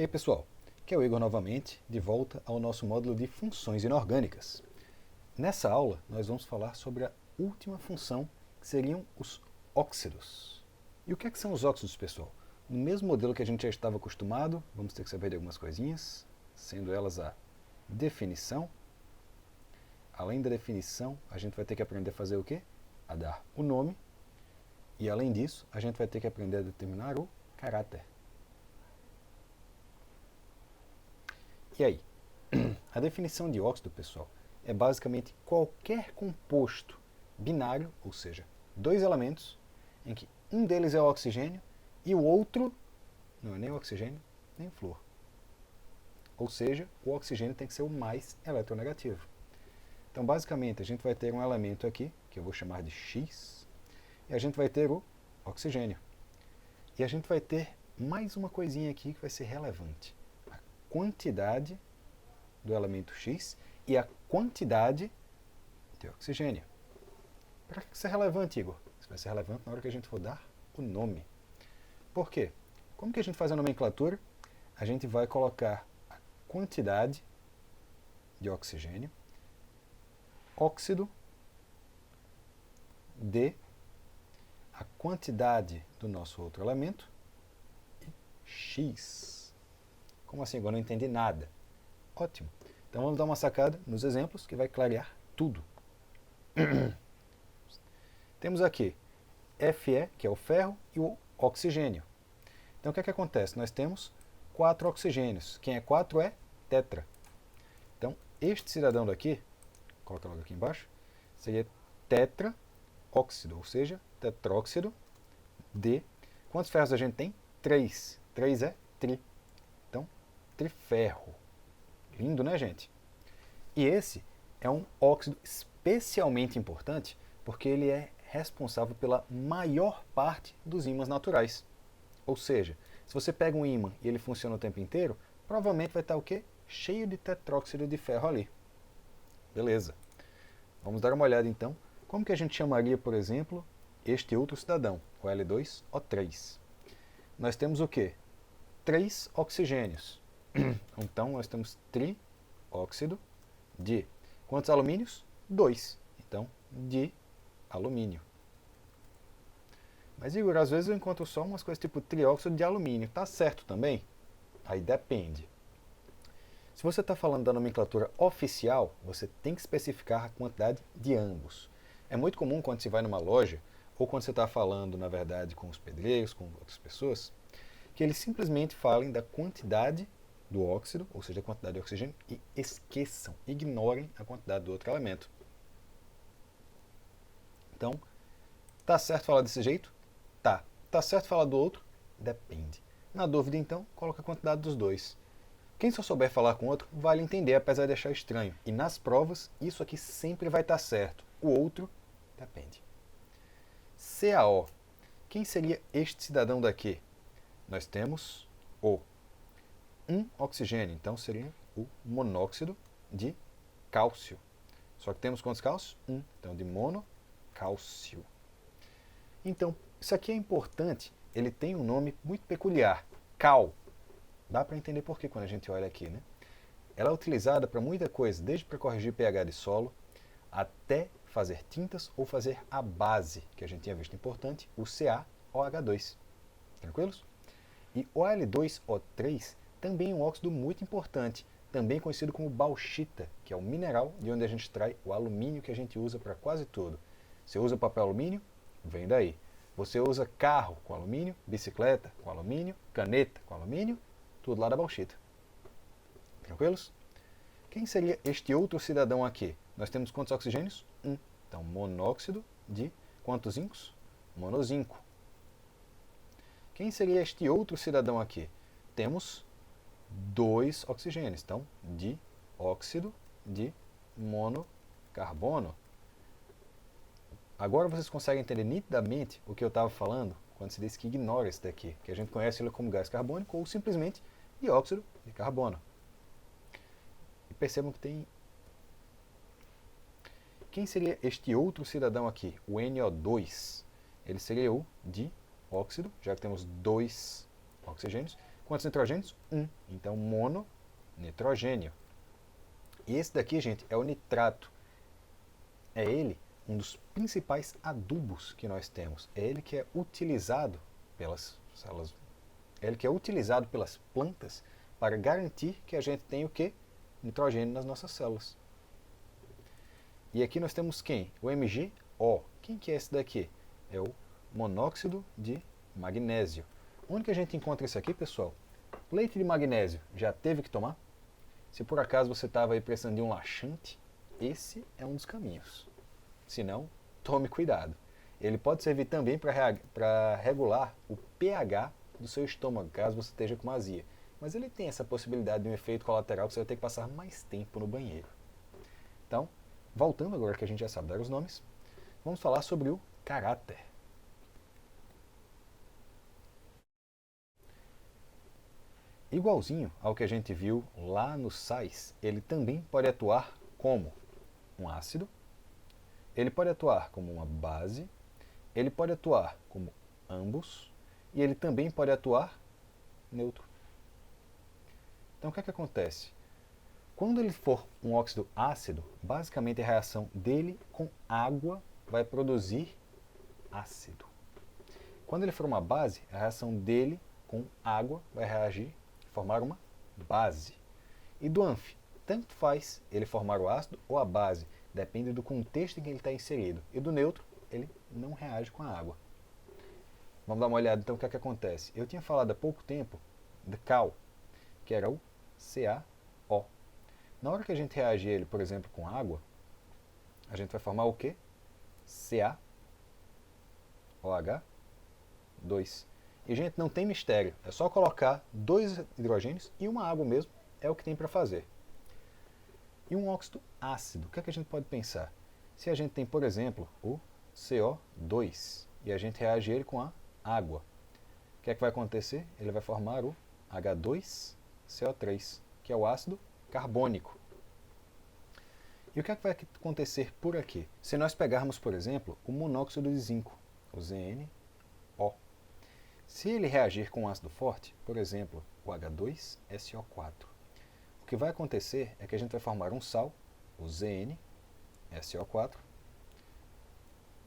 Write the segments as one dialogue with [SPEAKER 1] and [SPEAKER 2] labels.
[SPEAKER 1] E aí pessoal, aqui é o Igor novamente, de volta ao nosso módulo de funções inorgânicas. Nessa aula nós vamos falar sobre a última função, que seriam os óxidos. E o que são os óxidos, pessoal? No mesmo modelo que a gente já estava acostumado, vamos ter que saber de algumas coisinhas, sendo elas a definição. Além da definição, a gente vai ter que aprender a fazer o quê? A dar o nome. E além disso, a gente vai ter que aprender a determinar o caráter. E aí? A definição de óxido, pessoal, é basicamente qualquer composto binário, ou seja, dois elementos, em que um deles é o oxigênio e o outro não é nem o oxigênio, nem o flúor. Ou seja, o oxigênio tem que ser o mais eletronegativo. Então, basicamente, a gente vai ter um elemento aqui, que eu vou chamar de X, e a gente vai ter o oxigênio. E a gente vai ter mais uma coisinha aqui que vai ser relevante. A quantidade do elemento X e a quantidade de oxigênio. Para que isso é relevante, Igor? Isso vai ser relevante na hora que a gente for dar o nome. Por quê? Como que a gente faz a nomenclatura? A gente vai colocar a quantidade de oxigênio, óxido, de a quantidade do nosso outro elemento e X. Como assim? Agora não entendi nada. Ótimo. Então vamos dar uma sacada nos exemplos que vai clarear tudo. Temos aqui Fe, que é o ferro, e o oxigênio. Então o que acontece? Nós temos 4 oxigênios. Quem é 4 é tetra. Então este cidadão daqui, coloca logo aqui embaixo, seria tetraóxido, ou seja, tetróxido de... Quantos ferros a gente tem? 3. 3 é tri. Então, triferro. Lindo, né, gente? E esse é um óxido especialmente importante porque ele é responsável pela maior parte dos ímãs naturais. Ou seja, se você pega um ímã e ele funciona o tempo inteiro, provavelmente vai estar o quê? Cheio de tetróxido de ferro ali. Beleza. Vamos dar uma olhada então. Como que a gente chamaria, por exemplo, este outro cidadão, o L2O3? Nós temos o quê? 3 oxigênios. Então, nós temos trióxido de quantos alumínios? 2. Então, de alumínio. Mas, Igor, às vezes eu encontro só umas coisas tipo trióxido de alumínio. Tá certo também? Aí depende. Se você está falando da nomenclatura oficial, você tem que especificar a quantidade de ambos. É muito comum quando você vai numa loja, ou quando você está falando, na verdade, com os pedreiros, com outras pessoas, que eles simplesmente falem da quantidade do óxido, ou seja, a quantidade de oxigênio, e esqueçam, ignorem a quantidade do outro elemento. Então, tá certo falar desse jeito? Tá. Tá certo falar do outro? Depende. Na dúvida, então, coloca a quantidade dos dois. Quem só souber falar com o outro, vale entender, apesar de achar estranho. E nas provas, isso aqui sempre vai estar certo. O outro, depende. CaO. Quem seria este cidadão daqui? Nós temos o oxigênio, então seria o monóxido de cálcio. Só que temos quantos cálcios? Então, de monocálcio. Então, isso aqui é importante, ele tem um nome muito peculiar, cal. Dá para entender por que quando a gente olha aqui, né? Ela é utilizada para muita coisa, desde para corrigir pH de solo, até fazer tintas ou fazer a base, que a gente tinha visto importante, o CaOH2. Tranquilos? E o Al2O3 também é um óxido muito importante, também conhecido como bauxita, que é o mineral de onde a gente extrai o alumínio que a gente usa para quase tudo. Você usa papel alumínio? Vem daí. Você usa carro com alumínio, bicicleta com alumínio, caneta com alumínio, tudo lá da bauxita. Tranquilos? Quem seria este outro cidadão aqui? Nós temos quantos oxigênios? Então, monóxido de quantos zincos? Monozinco. Quem seria este outro cidadão aqui? Temos 2 oxigênios. Então, dióxido de monocarbono. Agora vocês conseguem entender nitidamente o que eu estava falando quando se diz que ignora esse daqui, que a gente conhece ele como gás carbônico ou simplesmente dióxido de carbono. E percebam que tem... Quem seria este outro cidadão aqui? O NO2. Ele seria o dióxido, já que temos 2 oxigênios, Quantos nitrogênios? Um. Então, mononitrogênio. E esse daqui, gente, é o nitrato. É ele um dos principais adubos que nós temos. É ele que é utilizado pelas células. É ele que é utilizado pelas plantas para garantir que a gente tem o quê? Nitrogênio nas nossas células. E aqui nós temos quem? O MgO. Quem que é esse daqui? É o monóxido de magnésio. Onde que a gente encontra isso aqui, pessoal? Leite de magnésio. Já teve que tomar? Se por acaso você estava aí precisando de um laxante, esse é um dos caminhos. Se não, tome cuidado. Ele pode servir também para regular o pH do seu estômago, caso você esteja com azia. Mas ele tem essa possibilidade de um efeito colateral que você vai ter que passar mais tempo no banheiro. Então, voltando agora que a gente já sabe dar os nomes, vamos falar sobre o caráter. Igualzinho ao que a gente viu lá nos sais, ele também pode atuar como um ácido, ele pode atuar como uma base, ele pode atuar como ambos e ele também pode atuar neutro. Então o que é que acontece? Quando ele for um óxido ácido, basicamente a reação dele com água vai produzir ácido. Quando ele for uma base, a reação dele com água vai reagir, formar uma base. E do anfi, tanto faz ele formar o ácido ou a base, depende do contexto em que ele está inserido. E do neutro, ele não reage com a água. Vamos dar uma olhada então o que é que acontece. Eu tinha falado há pouco tempo de cal, que era o CaO. Na hora que a gente reagir ele, por exemplo, com água, a gente vai formar o quê? CaOH2. E, gente, não tem mistério. É só colocar 2 hidrogênios e uma água mesmo. É o que tem para fazer. E um óxido ácido, o que é que a gente pode pensar? Se a gente tem, por exemplo, o CO2 e a gente reage ele com a água, o que é que vai acontecer? Ele vai formar o H2CO3, que é o ácido carbônico. E o que é que vai acontecer por aqui? Se nós pegarmos, por exemplo, o monóxido de zinco, o ZnO. Se ele reagir com um ácido forte, por exemplo, o H2SO4, o que vai acontecer é que a gente vai formar um sal, o ZnSO4,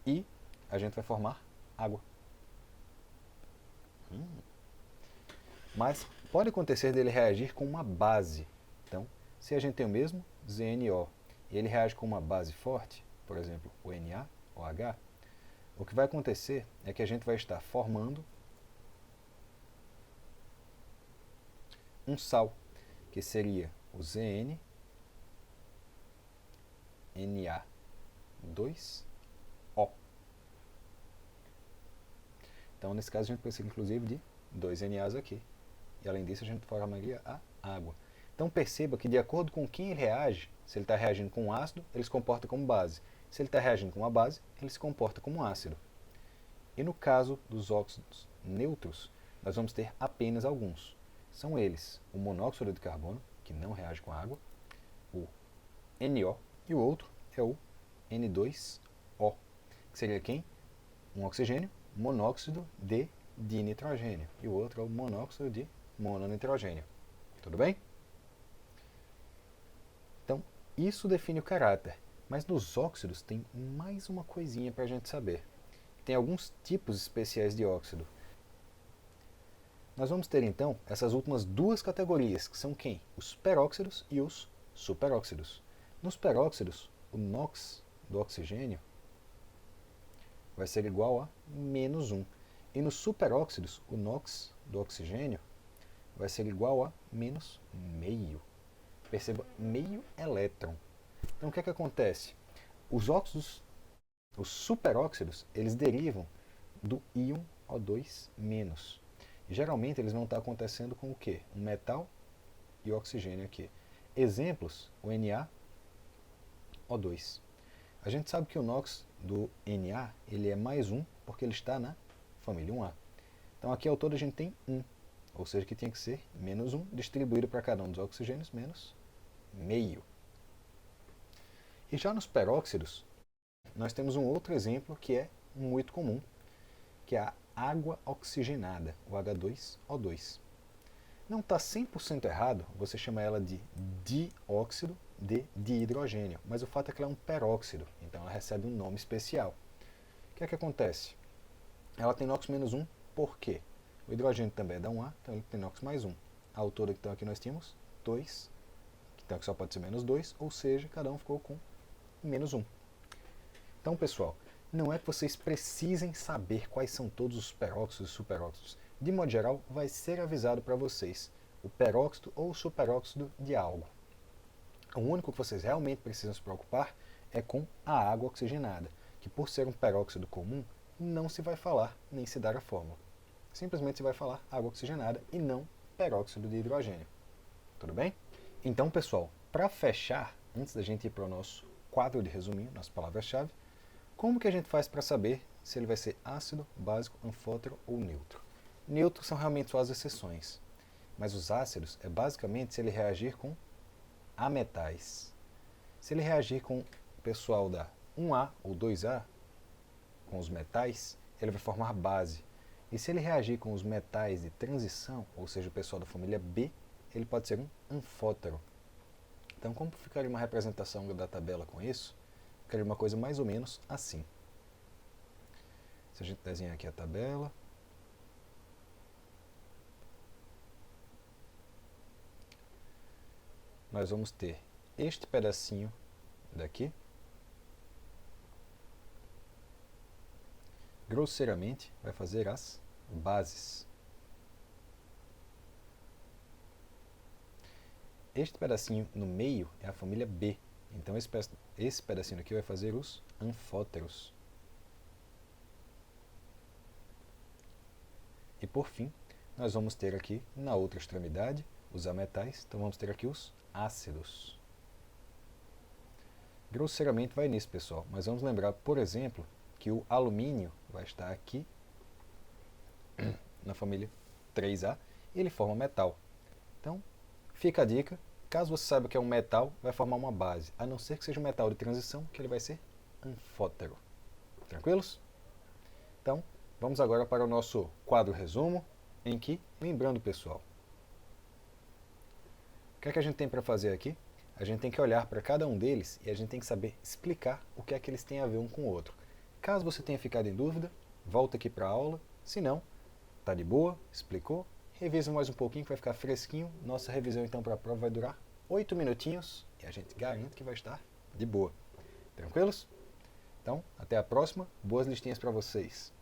[SPEAKER 1] e a gente vai formar água. Mas pode acontecer dele reagir com uma base. Então, se a gente tem o mesmo ZnO e ele reage com uma base forte, por exemplo, o NaOH, o que vai acontecer é que a gente vai estar formando um sal, que seria o ZnNa2O. Então, nesse caso, a gente precisa, inclusive, de 2 NAs aqui. E, além disso, a gente formaria a água. Então, perceba que, de acordo com quem ele reage, se ele está reagindo com um ácido, ele se comporta como base. Se ele está reagindo com uma base, ele se comporta como um ácido. E no caso dos óxidos neutros, nós vamos ter apenas alguns. São eles o monóxido de carbono, que não reage com a água, o NO, e o outro é o N2O, que seria quem? Um oxigênio, monóxido de dinitrogênio, e o outro é o monóxido de mononitrogênio. Tudo bem? Então, isso define o caráter, mas nos óxidos tem mais uma coisinha para a gente saber. Tem alguns tipos especiais de óxido. Nós vamos ter então essas últimas duas categorias, que são quem? Os peróxidos e os superóxidos. Nos peróxidos, o NOx do oxigênio vai ser igual a -1. E nos superóxidos, o NOx do oxigênio vai ser igual a -0,5. Perceba, meio elétron. Então o que é que acontece? Os óxidos, os superóxidos, eles derivam do íon O2-. Geralmente eles vão estar acontecendo com o quê? Um metal e o oxigênio aqui. Exemplos, o NaO2. A gente sabe que o NOx do Na ele é +1 porque ele está na família 1A. Então aqui ao todo a gente tem 1, ou seja que tinha que ser -1 distribuído para cada um dos oxigênios menos meio. E já nos peróxidos, nós temos um outro exemplo que é muito comum, que é a água oxigenada, o H2O2. Não está 100% errado você chamar ela de dióxido de dihidrogênio, mas o fato é que ela é um peróxido, então ela recebe um nome especial. O que é que acontece? Ela tem NOx menos 1, por quê? O hidrogênio também é da 1A, então ele tem NOx mais 1. Ao todo, então, aqui nós tínhamos 2, então que só pode ser menos 2, ou seja, cada um ficou com menos 1. Então, pessoal, não é que vocês precisem saber quais são todos os peróxidos e superóxidos. De modo geral, vai ser avisado para vocês o peróxido ou o superóxido de algo. O único que vocês realmente precisam se preocupar é com a água oxigenada, que por ser um peróxido comum, não se vai falar nem se dar a fórmula. Simplesmente se vai falar água oxigenada e não peróxido de hidrogênio. Tudo bem? Então, pessoal, para fechar, antes da gente ir para o nosso quadro de resuminho, nas palavras-chave, como que a gente faz para saber se ele vai ser ácido, básico, anfótero ou neutro? Neutros são realmente só as exceções, mas os ácidos é basicamente se ele reagir com ametais. Se ele reagir com o pessoal da 1A ou 2A, com os metais, ele vai formar base. E se ele reagir com os metais de transição, ou seja, o pessoal da família B, ele pode ser um anfótero. Então, como ficaria uma representação da tabela com isso? Ficaria uma coisa mais ou menos assim. Se a gente desenhar aqui a tabela, nós vamos ter este pedacinho daqui, grosseiramente, vai fazer as bases. Este pedacinho no meio é a família B, então esse pedacinho aqui vai fazer os anfóteros. E por fim, nós vamos ter aqui na outra extremidade os ametais, então vamos ter aqui os ácidos. Grosseiramente vai nisso, pessoal, mas vamos lembrar, por exemplo, que o alumínio vai estar aqui na família 3A e ele forma metal. Então, fica a dica, caso você saiba que é um metal, vai formar uma base, a não ser que seja um metal de transição, que ele vai ser anfótero. Tranquilos? Então, vamos agora para o nosso quadro resumo, em que, lembrando pessoal, o que é que a gente tem para fazer aqui? A gente tem que olhar para cada um deles e a gente tem que saber explicar o que é que eles têm a ver um com o outro. Caso você tenha ficado em dúvida, volta aqui para a aula, se não, tá de boa, explicou, revisa mais um pouquinho que vai ficar fresquinho. Nossa revisão então para a prova vai durar 8 minutinhos e a gente garante que vai estar de boa. Tranquilos? Então, até a próxima, boas listinhas para vocês.